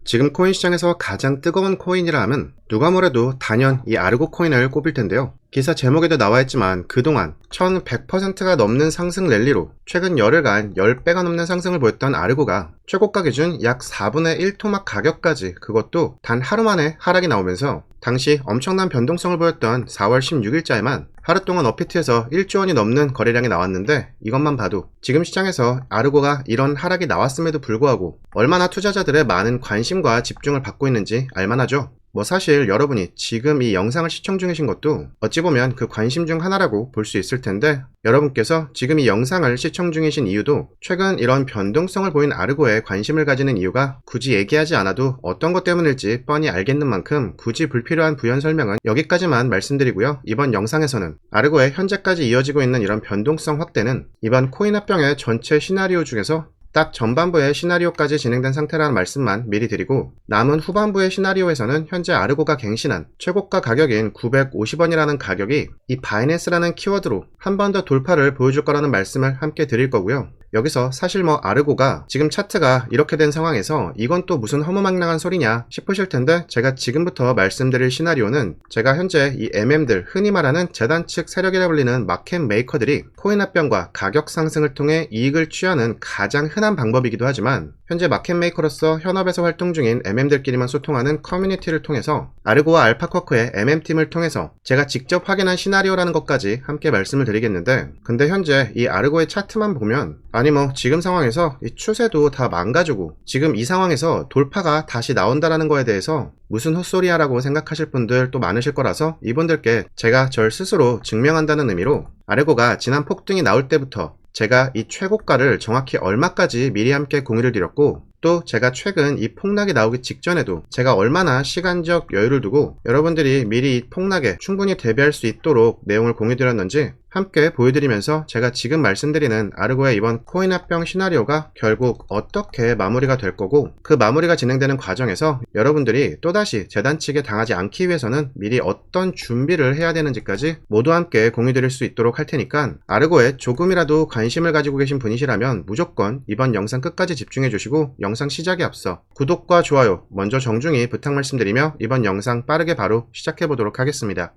지금 코인 시장에서 가장 뜨거운 코인이라 하면 누가 뭐래도 단연 이 아르고 코인을 꼽을 텐데요. 기사 제목에도 나와있지만 그동안 1100%가 넘는 상승 랠리로 최근 열흘간 10배가 넘는 상승을 보였던 아르고가 최고가 기준 약 4분의 1 토막 가격까지, 그것도 단 하루 만에 하락이 나오면서 당시 엄청난 변동성을 보였던 4월 16일자에만 하루 동안 업비트에서 1조 원이 넘는 거래량이 나왔는데, 이것만 봐도 지금 시장에서 아르고가 이런 하락이 나왔음에도 불구하고 얼마나 투자자들의 많은 관심과 집중을 받고 있는지 알만하죠. 사실 여러분이 지금 이 영상을 시청 중이신 것도 어찌 보면 그 관심 중 하나라고 볼 수 있을 텐데, 여러분께서 지금 이 영상을 시청 중이신 이유도 최근 이런 변동성을 보인 아르고에 관심을 가지는 이유가 굳이 얘기하지 않아도 어떤 것 때문일지 뻔히 알겠는 만큼 굳이 불필요한 부연 설명은 여기까지만 말씀드리고요. 이번 영상에서는 아르고의 현재까지 이어지고 있는 이런 변동성 확대는 이번 코인 합병의 전체 시나리오 중에서 딱 전반부의 시나리오까지 진행된 상태라는 말씀만 미리 드리고, 남은 후반부의 시나리오에서는 현재 아르고가 갱신한 최고가 가격인 950원이라는 가격이 이 바이낸스라는 키워드로 한 번 더 돌파를 보여줄 거라는 말씀을 함께 드릴 거고요. 여기서 사실 아르고가 지금 차트가 이렇게 된 상황에서 이건 또 무슨 허무맹랑한 소리냐 싶으실 텐데, 제가 지금부터 말씀드릴 시나리오는 제가 현재 이 MM들, 흔히 말하는 재단 측 세력이라 불리는 마켓 메이커들이 코인 합병과 가격 상승을 통해 이익을 취하는 가장 흔한 방법이기도 하지만, 현재 마켓 메이커로서 현업에서 활동 중인 MM들끼리만 소통하는 커뮤니티를 통해서 아르고와 알파쿼크의 MM팀을 통해서 제가 직접 확인한 시나리오라는 것까지 함께 말씀을 드리겠는데, 근데 현재 이 아르고의 차트만 보면 아니 지금 상황에서 이 추세도 다 망가지고 지금 이 상황에서 돌파가 다시 나온다라는 거에 대해서 무슨 헛소리야 라고 생각하실 분들 또 많으실 거라서, 이분들께 제가 절 스스로 증명한다는 의미로 아르고가 지난 폭등이 나올 때부터 제가 이 최고가를 정확히 얼마까지 미리 함께 공유를 드렸고, 또 제가 최근 이 폭락이 나오기 직전에도 제가 얼마나 시간적 여유를 두고 여러분들이 미리 이 폭락에 충분히 대비할 수 있도록 내용을 공유드렸는지 함께 보여드리면서, 제가 지금 말씀드리는 아르고의 이번 코인 합병 시나리오가 결국 어떻게 마무리가 될 거고, 그 마무리가 진행되는 과정에서 여러분들이 또다시 재단 측에 당하지 않기 위해서는 미리 어떤 준비를 해야 되는지까지 모두 함께 공유드릴 수 있도록 할 테니까, 아르고에 조금이라도 관심을 가지고 계신 분이시라면 무조건 이번 영상 끝까지 집중해 주시고, 영상 시작에 앞서 구독과 좋아요 먼저 정중히 부탁 말씀드리며 이번 영상 빠르게 바로 시작해 보도록 하겠습니다.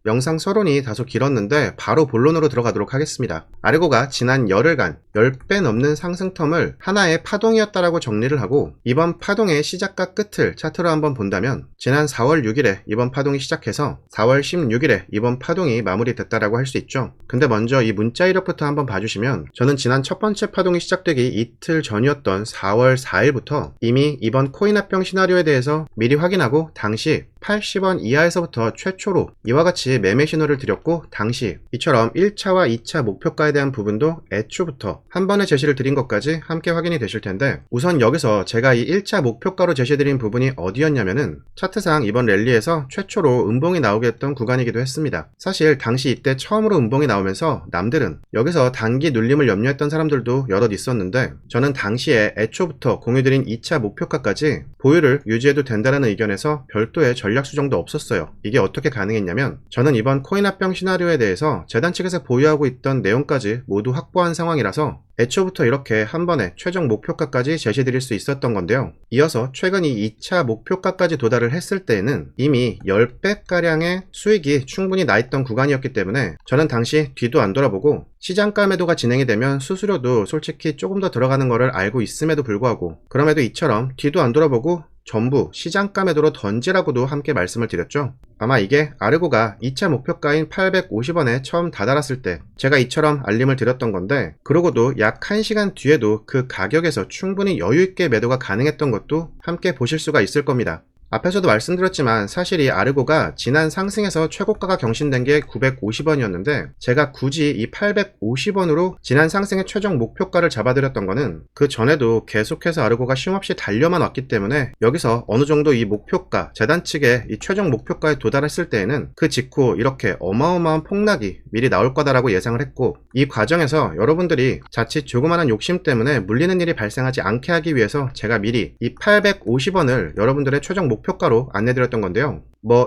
영상 서론이 다소 길었는데 바로 본론으로 들어가도록 하겠습니다. 아르고가 지난 열흘간 10배 넘는 상승 텀을 하나의 파동이었다라고 정리를 하고, 이번 파동의 시작과 끝을 차트로 한번 본다면 지난 4월 6일에 이번 파동이 시작해서 4월 16일에 이번 파동이 마무리됐다라고 할 수 있죠. 근데 먼저 이 문자 이력부터 한번 봐주시면, 저는 지난 첫 번째 파동이 시작되기 이틀 전이었던 4월 4일부터 이미 이번 코인 합병 시나리오에 대해서 미리 확인하고 당시 80원 이하에서부터 최초로 이와 같이 매매 신호를 드렸고, 당시 이처럼 1차와 2차 목표가에 대한 부분도 애초부터 한 번에 제시를 드린 것까지 함께 확인이 되실 텐데, 우선 여기서 제가 이 1차 목표가로 제시드린 부분이 어디였냐면은 차트상 이번 랠리에서 최초로 음봉이 나오게 했던 구간이기도 했습니다. 사실 당시 이때 처음으로 음봉이 나오면서 남들은 여기서 단기 눌림을 염려했던 사람들도 여럿 있었는데, 저는 당시에 애초부터 공유드린 2차 목표가까지 보유를 유지해도 된다는 의견에서 별도의 전략 수정도 없었어요. 이게 어떻게 가능했냐면, 저는 이번 코인 합병 시나리오에 대해서 재단 측에서 보유하고 있던 내용까지 모두 확보한 상황이라서 애초부터 이렇게 한 번에 최종 목표가까지 제시드릴 수 있었던 건데요. 이어서 최근 이 2차 목표가까지 도달을 했을 때에는 이미 10배가량의 수익이 충분히 나있던 구간이었기 때문에 저는 당시 뒤도 안 돌아보고, 시장가 매도가 진행이 되면 수수료도 솔직히 조금 더 들어가는 거를 알고 있음에도 불구하고, 그럼에도 이처럼 뒤도 안 돌아보고 전부 시장가 매도로 던지라고도 함께 말씀을 드렸죠. 아마 이게 아르고가 2차 목표가인 850원에 처음 다다랐을 때 제가 이처럼 알림을 드렸던 건데, 그러고도 약 1시간 뒤에도 그 가격에서 충분히 여유있게 매도가 가능했던 것도 함께 보실 수가 있을 겁니다. 앞에서도 말씀드렸지만 사실 이 아르고가 지난 상승에서 최고가가 경신된 게 950원이었는데 제가 굳이 이 850원으로 지난 상승의 최종 목표가를 잡아드렸던 거는 그 전에도 계속해서 아르고가 쉼없이 달려만 왔기 때문에 여기서 어느 정도 이 목표가, 재단 측의 이 최종 목표가에 도달했을 때에는 그 직후 이렇게 어마어마한 폭락이 미리 나올 거다라고 예상을 했고, 이 과정에서 여러분들이 자칫 조그마한 욕심 때문에 물리는 일이 발생하지 않게 하기 위해서 제가 미리 이 850원을 여러분들의 최종 목표가로 안내드렸던 건데요.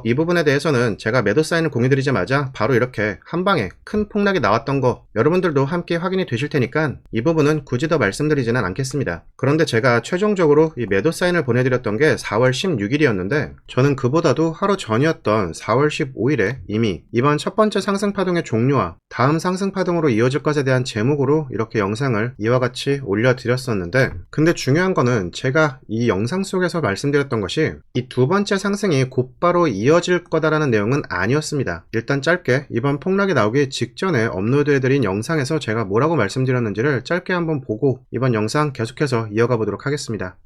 이 부분에 대해서는 제가 매도 사인을 공유드리자마자 바로 이렇게 한 방에 큰 폭락이 나왔던 거 여러분들도 함께 확인이 되실 테니까 이 부분은 굳이 더 말씀드리지는 않겠습니다. 그런데 제가 최종적으로 이 매도 사인을 보내드렸던 게 4월 16일이었는데 저는 그보다도 하루 전이었던 4월 15일에 이미 이번 첫 번째 상승파동의 종료와 다음 상승파동으로 이어질 것에 대한 제목으로 이렇게 영상을 이와 같이 올려드렸었는데, 근데 중요한 거는 제가 이 영상 속에서 말씀드렸던 것이 이 두 번째 상승이 곧바로 이어질 거다라는 내용은 아니었습니다. 일단 짧게 이번 폭락이 나오기 직전에 업로드해드린 영상에서 제가 뭐라고 말씀드렸는지를 짧게 한번 보고 이번 영상 계속해서 이어가 보도록 하겠습니다.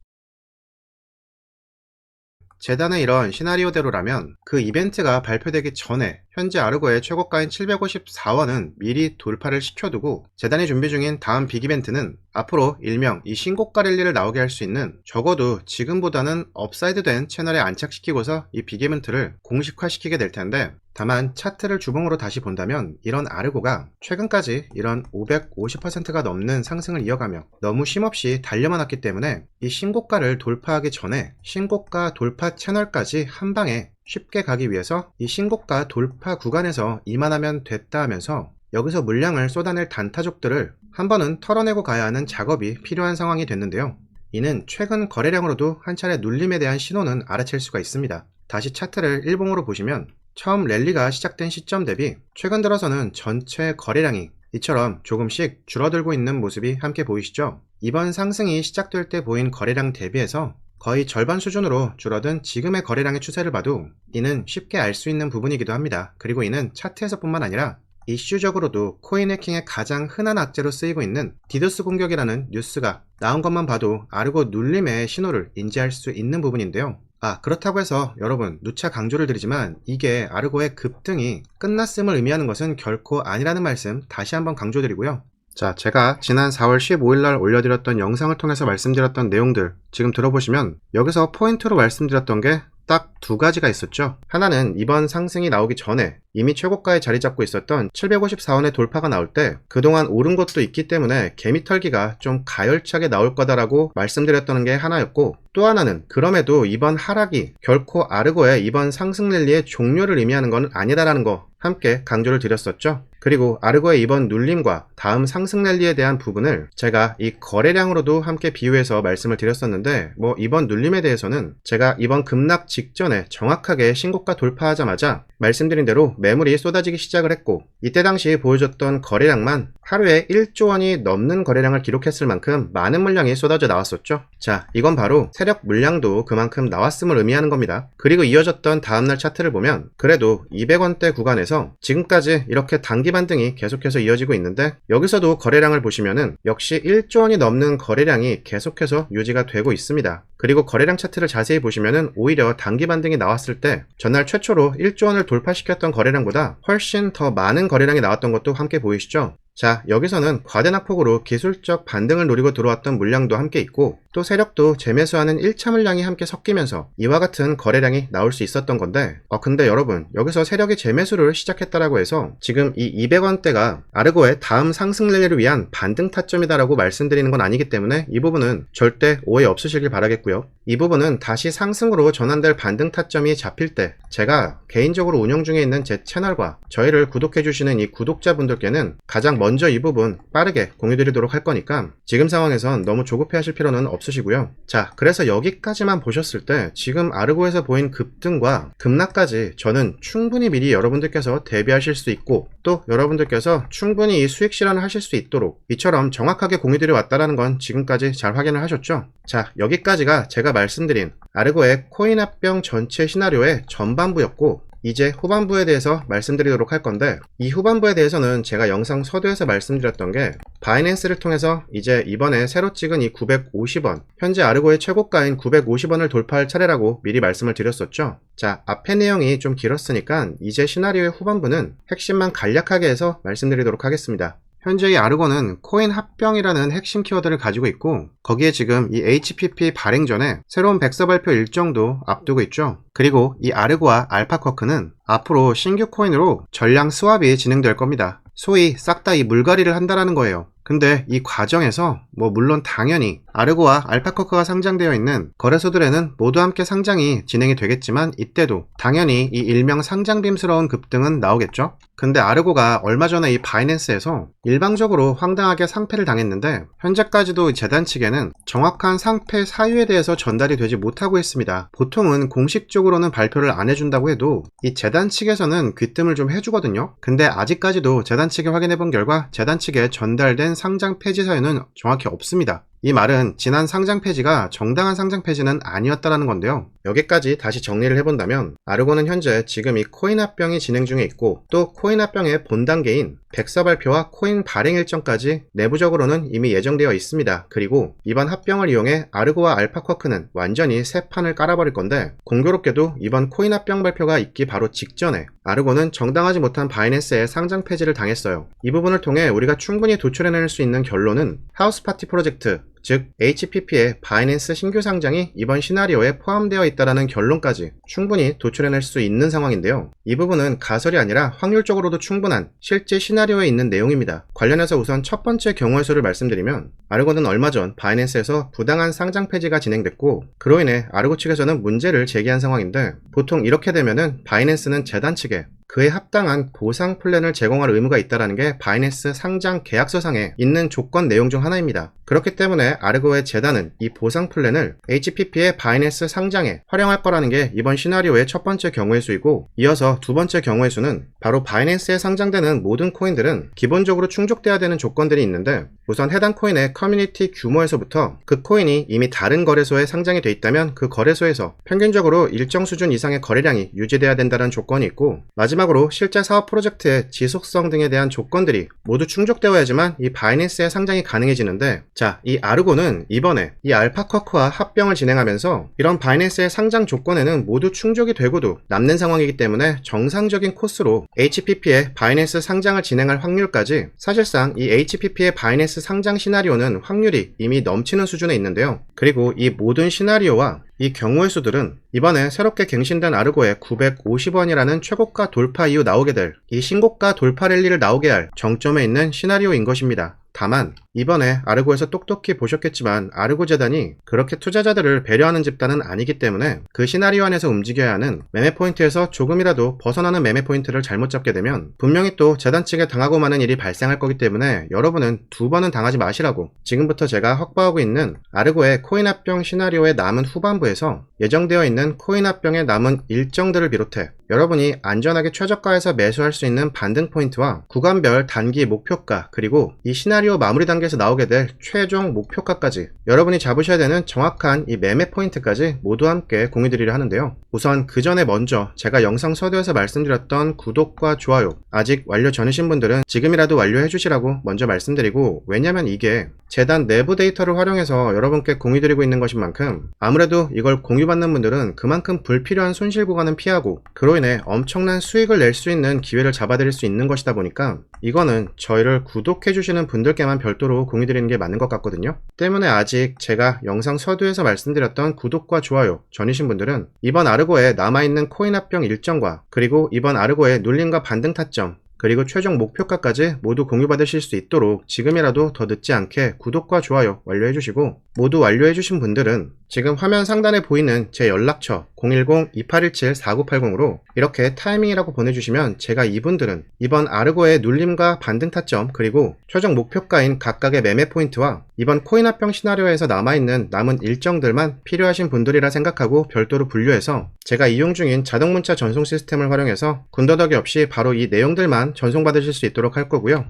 재단의 이런 시나리오대로라면 그 이벤트가 발표되기 전에 현재 아르고의 최고가인 754원은 미리 돌파를 시켜두고 재단이 준비 중인 다음 빅 이벤트는 앞으로 일명 이 신고가 랠리를 나오게 할 수 있는 적어도 지금보다는 업사이드된 채널에 안착시키고서 이 빅 이벤트를 공식화시키게 될 텐데, 다만 차트를 주봉으로 다시 본다면 이런 아르고가 최근까지 이런 550%가 넘는 상승을 이어가며 너무 쉼없이 달려만 왔기 때문에 이 신고가를 돌파하기 전에 신고가 돌파 채널까지 한 방에 쉽게 가기 위해서 이 신고가 돌파 구간에서 이만하면 됐다 하면서 여기서 물량을 쏟아낼 단타족들을 한 번은 털어내고 가야 하는 작업이 필요한 상황이 됐는데요. 이는 최근 거래량으로도 한 차례 눌림에 대한 신호는 알아챌 수가 있습니다. 다시 차트를 일봉으로 보시면 처음 랠리가 시작된 시점 대비 최근 들어서는 전체 거래량이 이처럼 조금씩 줄어들고 있는 모습이 함께 보이시죠? 이번 상승이 시작될 때 보인 거래량 대비해서 거의 절반 수준으로 줄어든 지금의 거래량의 추세를 봐도 이는 쉽게 알 수 있는 부분이기도 합니다. 그리고 이는 차트에서뿐만 아니라 이슈적으로도 코인 해킹의 가장 흔한 악재로 쓰이고 있는 디도스 공격이라는 뉴스가 나온 것만 봐도 아르고 눌림의 신호를 인지할 수 있는 부분인데요. 그렇다고 해서 여러분 누차 강조를 드리지만 이게 아르고의 급등이 끝났음을 의미하는 것은 결코 아니라는 말씀 다시 한번 강조드리고요. 자, 제가 지난 4월 15일날 올려드렸던 영상을 통해서 말씀드렸던 내용들 지금 들어보시면 여기서 포인트로 말씀드렸던 게 딱 두 가지가 있었죠. 하나는 이번 상승이 나오기 전에 이미 최고가에 자리 잡고 있었던 754원의 돌파가 나올 때 그동안 오른 것도 있기 때문에 개미털기가 좀 가열차게 나올 거다라고 말씀드렸던 게 하나였고, 또 하나는 그럼에도 이번 하락이 결코 아르고의 이번 상승 랠리의 종료를 의미하는 건 아니다라는 거 함께 강조를 드렸었죠. 그리고 아르고의 이번 눌림과 다음 상승 랠리에 대한 부분을 제가 이 거래량으로도 함께 비유해서 말씀을 드렸었는데, 이번 눌림에 대해서는 제가 이번 급락 직전에 정확하게 신고가 돌파하자마자 말씀드린 대로 매물이 쏟아지기 시작을 했고, 이때 당시 보여줬던 거래량만 하루에 1조 원이 넘는 거래량을 기록했을 만큼 많은 물량이 쏟아져 나왔었죠. 자, 이건 바로 세력 물량도 그만큼 나왔음을 의미하는 겁니다. 그리고 이어졌던 다음날 차트를 보면 그래도 200원대 구간에서 지금까지 이렇게 단기 반등이 계속해서 이어지고 있는데, 여기서도 거래량을 보시면은 역시 1조 원이 넘는 거래량이 계속해서 유지가 되고 있습니다. 그리고 거래량 차트를 자세히 보시면은 오히려 단기 반등이 나왔을 때 전날 최초로 1조 원을 돌파시켰던 거래량보다 훨씬 더 많은 거래량이 나왔던 것도 함께 보이시죠? 자, 여기서는 과대낙폭으로 기술적 반등을 노리고 들어왔던 물량도 함께 있고, 또 세력도 재매수하는 1차 물량이 함께 섞이면서 이와 같은 거래량이 나올 수 있었던 건데, 근데 여러분 여기서 세력이 재매수를 시작했다라고 해서 지금 이 200원대가 아르고의 다음 상승 랠리를 위한 반등 타점이다라고 말씀드리는 건 아니기 때문에 이 부분은 절대 오해 없으시길 바라겠고요. 이 부분은 다시 상승으로 전환될 반등 타점이 잡힐 때 제가 개인적으로 운영 중에 있는 제 채널과 저희를 구독해주시는 이 구독자분들께는 가장 먼저 이 부분 빠르게 공유드리도록 할 거니까 지금 상황에선 너무 조급해 하실 필요는 없으시고요. 자, 그래서 여기까지만 보셨을 때 지금 아르고에서 보인 급등과 급락까지 저는 충분히 미리 여러분들께서 대비하실 수 있고, 또 여러분들께서 충분히 이 수익 실현을 하실 수 있도록 이처럼 정확하게 공유드려 왔다라는 건 지금까지 잘 확인을 하셨죠? 자, 여기까지가 제가 말씀드린 아르고의 코인 합병 전체 시나리오의 전반부였고, 이제 후반부에 대해서 말씀드리도록 할 건데, 이 후반부에 대해서는 제가 영상 서두에서 말씀드렸던 게 바이낸스를 통해서 이제 이번에 새로 찍은 이 950원, 현재 아르고의 최고가인 950원을 돌파할 차례라고 미리 말씀을 드렸었죠. 자, 앞의 내용이 좀 길었으니까 이제 시나리오의 후반부는 핵심만 간략하게 해서 말씀드리도록 하겠습니다. 현재 이 아르고는 코인 합병이라는 핵심 키워드를 가지고 있고, 거기에 지금 이 HPP 발행 전에 새로운 백서 발표 일정도 앞두고 있죠. 그리고 이 아르고와 알파쿼크는 앞으로 신규 코인으로 전량 스왑이 진행될 겁니다. 소위 싹 다 이 물갈이를 한다라는 거예요. 근데 이 과정에서 물론 당연히 아르고와 알파쿼크가 상장되어 있는 거래소들에는 모두 함께 상장이 진행이 되겠지만 이때도 당연히 이 일명 상장빔스러운 급등은 나오겠죠. 근데 아르고가 얼마 전에 이 바이낸스에서 일방적으로 황당하게 상패를 당했는데 현재까지도 재단 측에는 정확한 상패 사유에 대해서 전달이 되지 못하고 있습니다. 보통은 공식적으로는 발표를 안 해준다고 해도 이 재단 측에서는 귀뜸을 좀 해주거든요. 근데 아직까지도 재단 측이 확인해 본 결과 재단 측에 전달된 상장 폐지 사유는 정확히 없습니다. 이 말은 지난 상장 폐지가 정당한 상장 폐지는 아니었다라는 건데요. 여기까지 다시 정리를 해본다면 아르고는 현재 지금 이 코인 합병이 진행 중에 있고 또 코인 합병의 본 단계인 백서 발표와 코인 발행 일정까지 내부적으로는 이미 예정되어 있습니다. 그리고 이번 합병을 이용해 아르고와 알파쿼크는 완전히 새 판을 깔아버릴 건데 공교롭게도 이번 코인 합병 발표가 있기 바로 직전에 아르고는 정당하지 못한 바이낸스의 상장 폐지를 당했어요. 이 부분을 통해 우리가 충분히 도출해낼 수 있는 결론은 하우스파티 프로젝트 즉 HPP의 바이낸스 신규 상장이 이번 시나리오에 포함되어 있다는 결론까지 충분히 도출해낼 수 있는 상황인데요. 이 부분은 가설이 아니라 확률적으로도 충분한 실제 시나리오에 있는 내용입니다. 관련해서 우선 첫 번째 경우의 수를 말씀드리면 아르고는 얼마 전 바이낸스에서 부당한 상장 폐지가 진행됐고 그로 인해 아르고 측에서는 문제를 제기한 상황인데 보통 이렇게 되면은 바이낸스는 재단 측에 그에 합당한 보상 플랜을 제공할 의무가 있다는 게 바이낸스 상장 계약서상에 있는 조건 내용 중 하나입니다. 그렇기 때문에 아르고의 재단은 이 보상 플랜을 HPP의 바이낸스 상장에 활용할 거라는 게 이번 시나리오의 첫 번째 경우의 수이고 이어서 두 번째 경우의 수는 바로 바이낸스에 상장되는 모든 코인들은 기본적으로 충족돼야 되는 조건들이 있는데 우선 해당 코인의 커뮤니티 규모에서부터 그 코인이 이미 다른 거래소에 상장이 돼 있다면 그 거래소에서 평균적으로 일정 수준 이상의 거래량이 유지돼야 된다는 조건이 있고 마지막으로 실제 사업 프로젝트의 지속성 등에 대한 조건들이 모두 충족되어야지만 이 바이낸스의 상장이 가능해지는데 자, 이 아르고는 이번에 이 알파쿼크와 합병을 진행하면서 이런 바이낸스의 상장 조건에는 모두 충족이 되고도 남는 상황이기 때문에 정상적인 코스로 HPP의 바이낸스 상장을 진행할 확률까지 사실상 이 HPP의 바이낸스 상장 시나리오는 확률이 이미 넘치는 수준에 있는데요. 그리고 이 모든 시나리오와 이 경우의 수들은 이번에 새롭게 갱신된 아르고의 950원이라는 최고가 돌파 이후 나오게 될 이 신고가 돌파 랠리를 나오게 할 정점에 있는 시나리오인 것입니다. 다만 이번에 아르고에서 똑똑히 보셨겠지만 아르고 재단이 그렇게 투자자들을 배려하는 집단은 아니기 때문에 그 시나리오 안에서 움직여야 하는 매매 포인트에서 조금이라도 벗어나는 매매 포인트를 잘못 잡게 되면 분명히 또 재단 측에 당하고 마는 일이 발생할 거기 때문에 여러분은 두 번은 당하지 마시라고 지금부터 제가 확보하고 있는 아르고의 코인 합병 시나리오의 남은 후반부에서 예정되어 있는 코인 합병의 남은 일정들을 비롯해 여러분이 안전하게 최저가에서 매수할 수 있는 반등 포인트와 구간별 단기 목표가 그리고 이 시나리오 마무리 단계에서 나오게 될 최종 목표가까지 여러분이 잡으셔야 되는 정확한 이 매매 포인트까지 모두 함께 공유드리려 하는데요. 우선 그 전에 먼저 제가 영상 서두에서 말씀드렸던 구독과 좋아요 아직 완료 전이신 분들은 지금이라도 완료해 주시라고 먼저 말씀드리고 왜냐면 이게 재단 내부 데이터를 활용해서 여러분께 공유드리고 있는 것인 만큼 아무래도 이걸 공유받는 분들은 그만큼 불필요한 손실 구간은 피하고 그로 인해 엄청난 수익을 낼 수 있는 기회를 잡아드릴 수 있는 것이다 보니까 이거는 저희를 구독해주시는 분들께만 별도로 공유드리는 게 맞는 것 같거든요. 때문에 아직 제가 영상 서두에서 말씀드렸던 구독과 좋아요 전이신 분들은 이번 아르고에 남아있는 코인 합병 일정과 그리고 이번 아르고의 눌림과 반등 타점 그리고 최종 목표가까지 모두 공유받으실 수 있도록 지금이라도 더 늦지 않게 구독과 좋아요 완료해주시고 모두 완료해주신 분들은 지금 화면 상단에 보이는 제 연락처 010-2817-4980으로 이렇게 타이밍이라고 보내주시면 제가 이분들은 이번 아르고의 눌림과 반등 타점 그리고 최종 목표가인 각각의 매매 포인트와 이번 코인 합병 시나리오에서 남아있는 남은 일정들만 필요하신 분들이라 생각하고 별도로 분류해서 제가 이용 중인 자동문자 전송 시스템을 활용해서 군더더기 없이 바로 이 내용들만 전송받으실 수 있도록 할 거고요.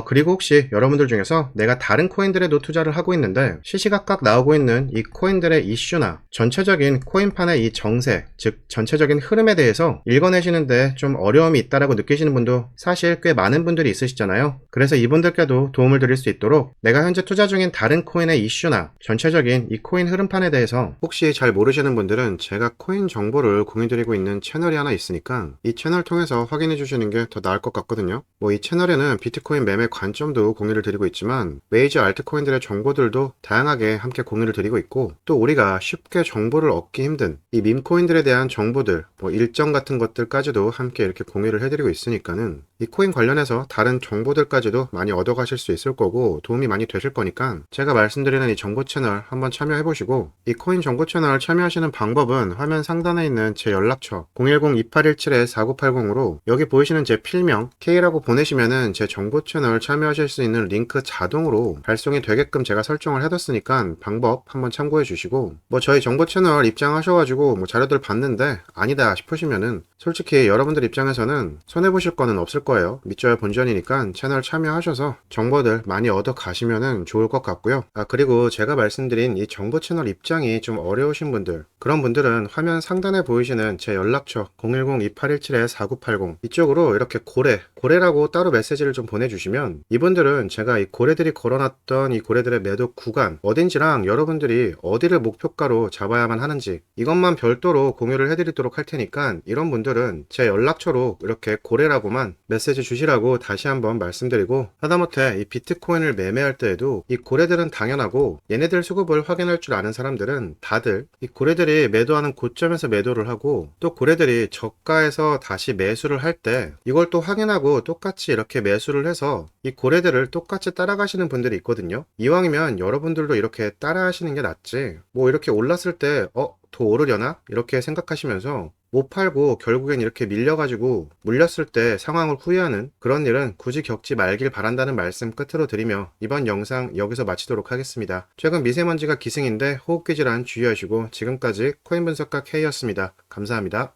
그리고 혹시 여러분들 중에서 내가 다른 코인들에도 투자를 하고 있는데 시시각각 나오고 있는 이 코인들의 이슈나 전체적인 코인판의 이 정세, 즉 전체적인 흐름에 대해서 읽어내시는데 좀 어려움이 있다라고 느끼시는 분도 사실 꽤 많은 분들이 있으시잖아요. 그래서 이분들께도 도움을 드릴 수 있도록 내가 현재 투자 중인 다른 코인의 이슈나 전체적인 이 코인 흐름판에 대해서 혹시 잘 모르시는 분들은 제가 코인 정보를 공유드리고 있는 채널이 하나 있으니까 이 채널 통해서 확인해 주시는 게 더 나을 것 같거든요. 이 채널에는 비트코인 매매 관점도 공유를 드리고 있지만 메이저 알트코인들의 정보들도 다양하게 함께 공유를 드리고 있고, 또 우리가 쉽게 정보를 얻기 힘든 이 밈코인들에 대한 정보들, 일정 같은 것들까지도 함께 이렇게 공유를 해드리고 있으니까는 이 코인 관련해서 다른 정보들까지도 많이 얻어가실 수 있을 거고 도움이 많이 되실 거니까 제가 말씀드리는 이 정보 채널 한번 참여해보시고, 이 코인 정보 채널 참여하시는 방법은 화면 상단에 있는 제 연락처 010-2817-4980으로 여기 보이시는 제 필명 K라고 보내시면은 제 정보 채널 참여하실 수 있는 링크 자동으로 발송이 되게끔 제가 설정을 해뒀으니까 방법 한번 참고해 주시고, 저희 정보 채널 입장하셔가지고 자료들 봤는데 아니다 싶으시면은 솔직히 여러분들 입장에서는 손해보실 거는 없을 거예요. 믿져야 본전이니까 채널 참여하셔서 정보들 많이 얻어 가시면은 좋을 것 같고요. 그리고 제가 말씀드린 이 정보 채널 입장이 좀 어려우신 분들, 그런 분들은 화면 상단에 보이시는 제 연락처 010-2817-4980 이쪽으로 이렇게 고래라고 따로 메시지를 좀 보내주시면 이분들은 제가 이 고래들이 걸어놨던 이 고래들의 매도 구간 어딘지랑 여러분들이 어디를 목표가로 잡아야만 하는지 이것만 별도로 공유를 해드리도록 할 테니까, 이런 분들은 제 연락처로 이렇게 고래라고만 메시지 주시라고 다시 한번 말씀드리고, 하다못해 이 비트코인을 매매할 때에도 이 고래들은 당연하고 얘네들 수급을 확인할 줄 아는 사람들은 다들 이 고래들이 매도하는 고점에서 매도를 하고, 또 고래들이 저가에서 다시 매수를 할 때 이걸 또 확인하고 똑같이 이렇게 매수를 해서 이 고래들을 똑같이 따라가시는 분들이 있거든요. 이왕이면 여러분들도 이렇게 따라 하시는 게 낫지, 이렇게 올랐을 때 더 오르려나? 이렇게 생각하시면서 못 팔고 결국엔 이렇게 밀려가지고 물렸을 때 상황을 후회하는 그런 일은 굳이 겪지 말길 바란다는 말씀 끝으로 드리며 이번 영상 여기서 마치도록 하겠습니다. 최근 미세먼지가 기승인데 호흡기 질환 주의하시고, 지금까지 코인 분석가 K였습니다. 감사합니다.